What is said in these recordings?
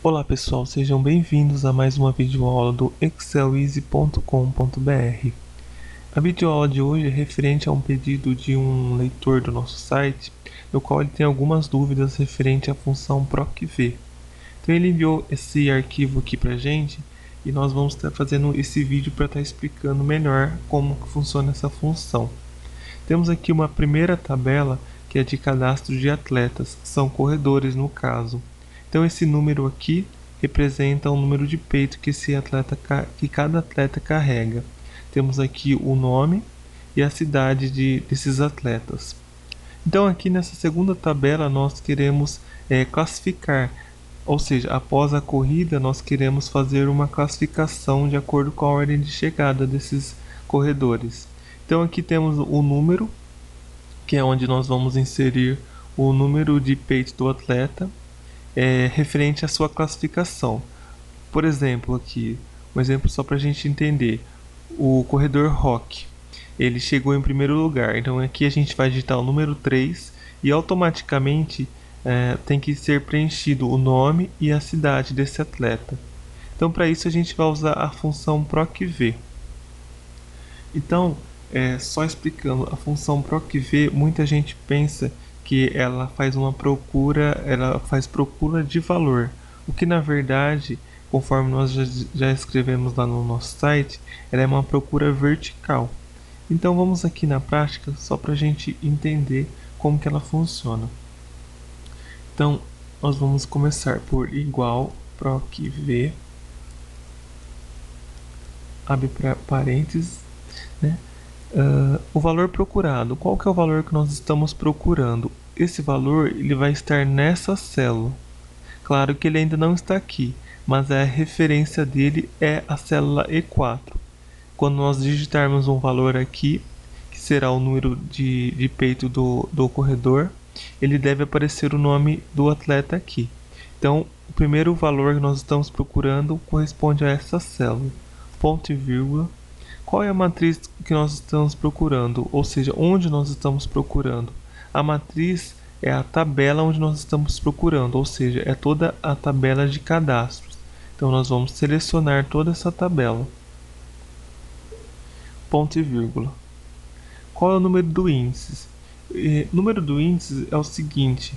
Olá pessoal, sejam bem-vindos a mais uma videoaula do exceleasy.com.br. A videoaula de hoje é referente a um pedido de um leitor do nosso site, no qual ele tem algumas dúvidas referente à função procv. Então ele enviou esse arquivo aqui pra gente e nós vamos estar fazendo esse vídeo para estar explicando melhor como que funciona essa função. Temos aqui uma primeira tabela que é de cadastro de atletas, são corredores no caso. Então esse número aqui representa o número de peito que cada atleta carrega. Temos aqui o nome e a cidade desses atletas. Então aqui nessa segunda tabela nós queremos classificar, ou seja, após a corrida nós queremos fazer uma classificação de acordo com a ordem de chegada desses corredores. Então aqui temos o número, que é onde nós vamos inserir o número de peito do atleta, referente à sua classificação. Por exemplo, aqui, um exemplo só para a gente entender, o corredor Rock, ele chegou em primeiro lugar, então aqui a gente vai digitar o número 3 e automaticamente tem que ser preenchido o nome e a cidade desse atleta. Então para isso a gente vai usar a função procv. Então, só explicando, a função procv, muita gente pensa que ela faz procura de valor, o que na verdade, conforme nós já escrevemos lá no nosso site, ela é uma procura vertical. Então vamos aqui na prática, só para a gente entender como que ela funciona. Então, nós vamos começar por igual procv, abre parênteses, né? O valor procurado. Qual que é o valor que nós estamos procurando? Esse valor ele vai estar nessa célula. Claro que ele ainda não está aqui, mas a referência dele é a célula E4. Quando nós digitarmos um valor aqui, que será o número de peito do corredor, ele deve aparecer o nome do atleta aqui. Então, o primeiro valor que nós estamos procurando corresponde a essa célula. Ponto e vírgula. Qual é a matriz que nós estamos procurando? Ou seja, onde nós estamos procurando? A matriz é a tabela onde nós estamos procurando, ou seja, é toda a tabela de cadastros. Então nós vamos selecionar toda essa tabela. Ponto e vírgula. Qual é o número do índice? O número do índice é o seguinte,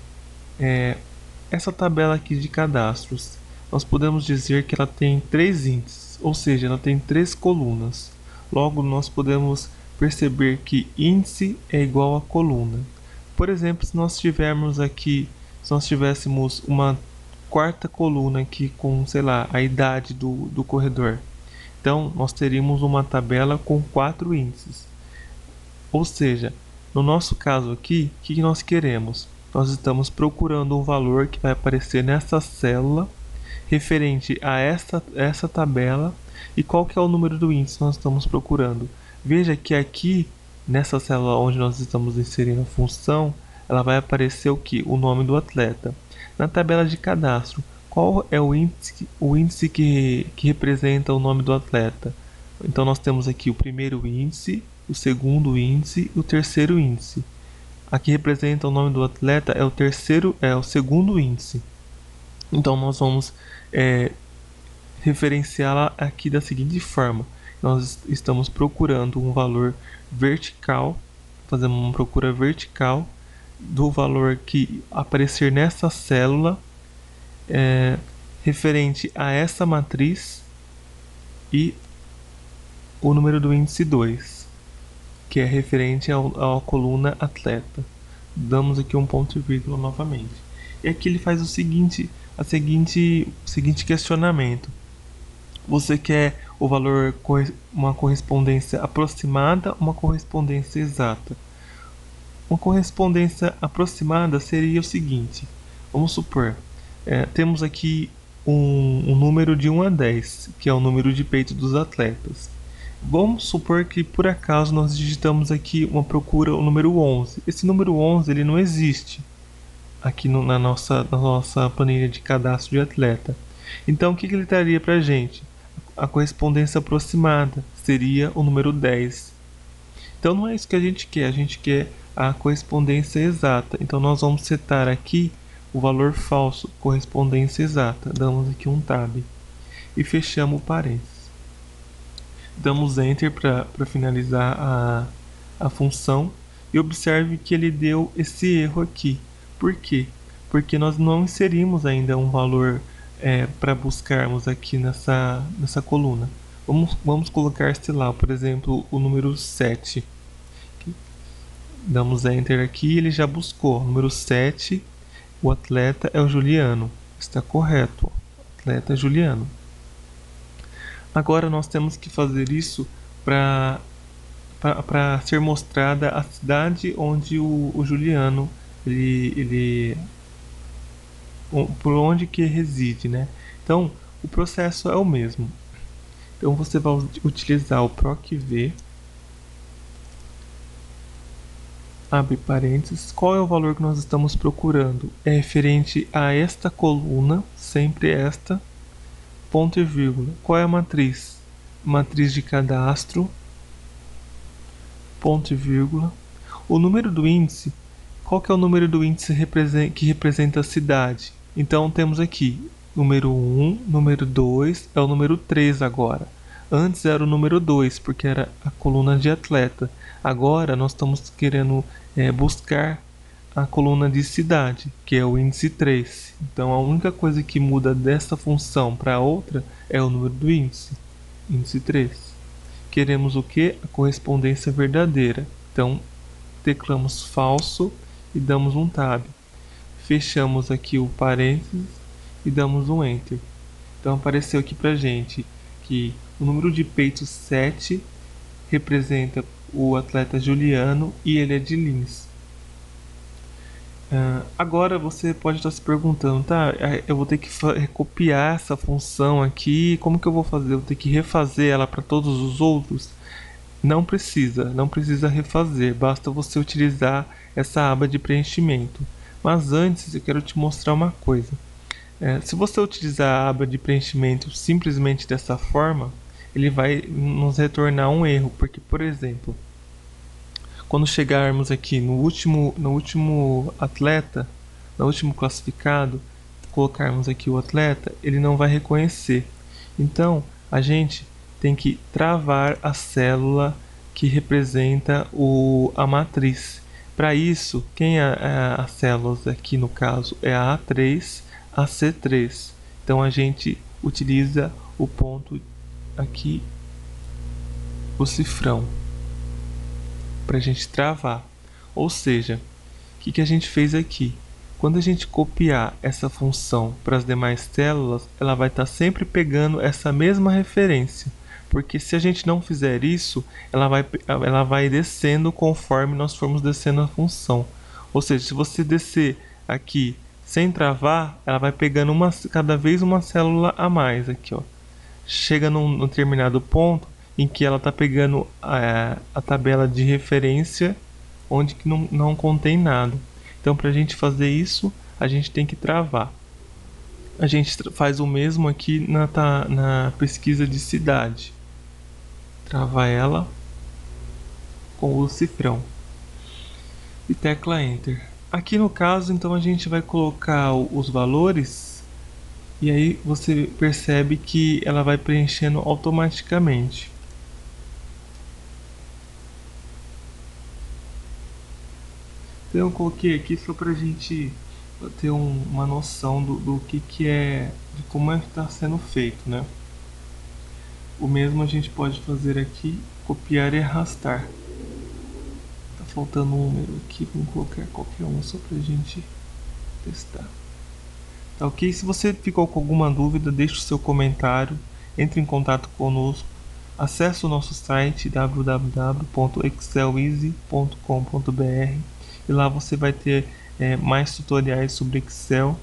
essa tabela aqui de cadastros, nós podemos dizer que ela tem 3 índices, ou seja, ela tem 3 colunas. Logo, nós podemos perceber que índice é igual a coluna. Por exemplo, se nós tivéssemos uma quarta coluna aqui com, sei lá, a idade do corredor. Então, nós teríamos uma tabela com 4 índices. Ou seja, no nosso caso aqui, o que nós queremos? Nós estamos procurando um valor que vai aparecer nessa célula referente a essa tabela. E qual que é o número do índice que nós estamos procurando? Veja que aqui, nessa célula onde nós estamos inserindo a função, ela vai aparecer o que? O nome do atleta. Na tabela de cadastro, qual é o índice que representa o nome do atleta? Então nós temos aqui o primeiro índice, o segundo índice e o terceiro índice. Aqui representa o nome do atleta é o segundo índice. Então nós vamos referenciá-la aqui da seguinte forma: nós estamos procurando um valor vertical, fazemos uma procura vertical do valor que aparecer nessa célula referente a essa matriz e o número do índice 2, que é referente à coluna atleta. Damos aqui um ponto e vírgula novamente. E aqui ele faz o seguinte questionamento: você quer o valor, uma correspondência aproximada ou uma correspondência exata? Uma correspondência aproximada seria o seguinte: vamos supor, temos aqui um número de 1 a 10, que é o número de peito dos atletas. Vamos supor que por acaso nós digitamos aqui uma procura, o número 11. Esse número 11 ele não existe aqui na nossa planilha de cadastro de atleta. Então o que ele traria para a gente? A correspondência aproximada seria o número 10. Então não é isso que a gente quer a correspondência exata. Então nós vamos setar aqui o valor falso, correspondência exata. Damos aqui um tab e fechamos o parênteses. Damos Enter para finalizar a função e observe que ele deu esse erro aqui. Por quê? Porque nós não inserimos ainda um valor para buscarmos aqui nessa coluna. Vamos colocar, sei lá, por exemplo, o número 7. Damos Enter aqui e ele já buscou. Número 7, o atleta é o Juliano. Está correto. Atleta Juliano. Agora nós temos que fazer isso para ser mostrada a cidade onde o Juliano, por onde que reside, né? Então, o processo é o mesmo. Então, você vai utilizar o PROC-V, abre parênteses, qual é o valor que nós estamos procurando? É referente a esta coluna, sempre esta, ponto e vírgula. Qual é a matriz? Matriz de cadastro, ponto e vírgula. O número do índice, qual que é o número do índice que representa a cidade? Então temos aqui número 1, número 2, é o número 3 agora. Antes era o número 2, porque era a coluna de atleta. Agora nós estamos querendo buscar a coluna de cidade, que é o índice 3. Então a única coisa que muda dessa função para outra é o número do índice, índice 3. Queremos o que? A correspondência verdadeira. Então teclamos falso e damos um tab. Fechamos aqui o parênteses e damos um Enter. Então apareceu aqui pra gente que o número de peitos 7 representa o atleta Juliano e ele é de Lins. Agora você pode estar se perguntando, tá, eu vou ter que copiar essa função aqui, como que eu vou fazer? Eu vou ter que refazer ela para todos os outros? Não precisa refazer, basta você utilizar essa aba de preenchimento. Mas antes eu quero te mostrar uma coisa. Se você utilizar a aba de preenchimento simplesmente dessa forma, ele vai nos retornar um erro, porque, por exemplo, quando chegarmos aqui no último atleta, no último classificado, colocarmos aqui o atleta, ele não vai reconhecer. Então, a gente tem que travar a célula que representa a matriz. Para isso, quem é as células aqui no caso é a A3, a C3. Então a gente utiliza o ponto aqui, o cifrão, para a gente travar. Ou seja, o que a gente fez aqui? Quando a gente copiar essa função para as demais células, ela vai estar sempre pegando essa mesma referência. Porque se a gente não fizer isso, ela vai descendo conforme nós formos descendo a função. Ou seja, se você descer aqui sem travar, ela vai pegando cada vez uma célula a mais aqui, ó. Chega num determinado ponto em que ela está pegando a tabela de referência onde que não contém nada. Então, para a gente fazer isso, a gente tem que travar. A gente faz o mesmo aqui na pesquisa de cidade. Trava ela com o cifrão e tecla Enter. Aqui no caso, então, a gente vai colocar os valores e aí você percebe que ela vai preenchendo automaticamente. Então eu coloquei aqui só para a gente ter uma noção do que é, de como é que está sendo feito, né? O mesmo a gente pode fazer aqui, copiar e arrastar. Tá faltando um número aqui, vamos colocar qualquer um só para a gente testar. Tá ok? Se você ficou com alguma dúvida, deixe o seu comentário, entre em contato conosco, acesse o nosso site www.excelEasy.com.br e lá você vai ter mais tutoriais sobre Excel.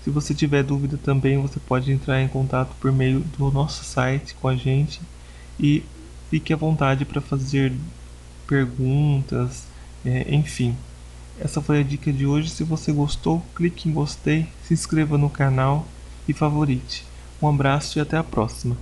Se você tiver dúvida também, você pode entrar em contato por meio do nosso site com a gente e fique à vontade para fazer perguntas, enfim. Essa foi a dica de hoje. Se você gostou, clique em gostei, se inscreva no canal e favorite. Um abraço e até a próxima.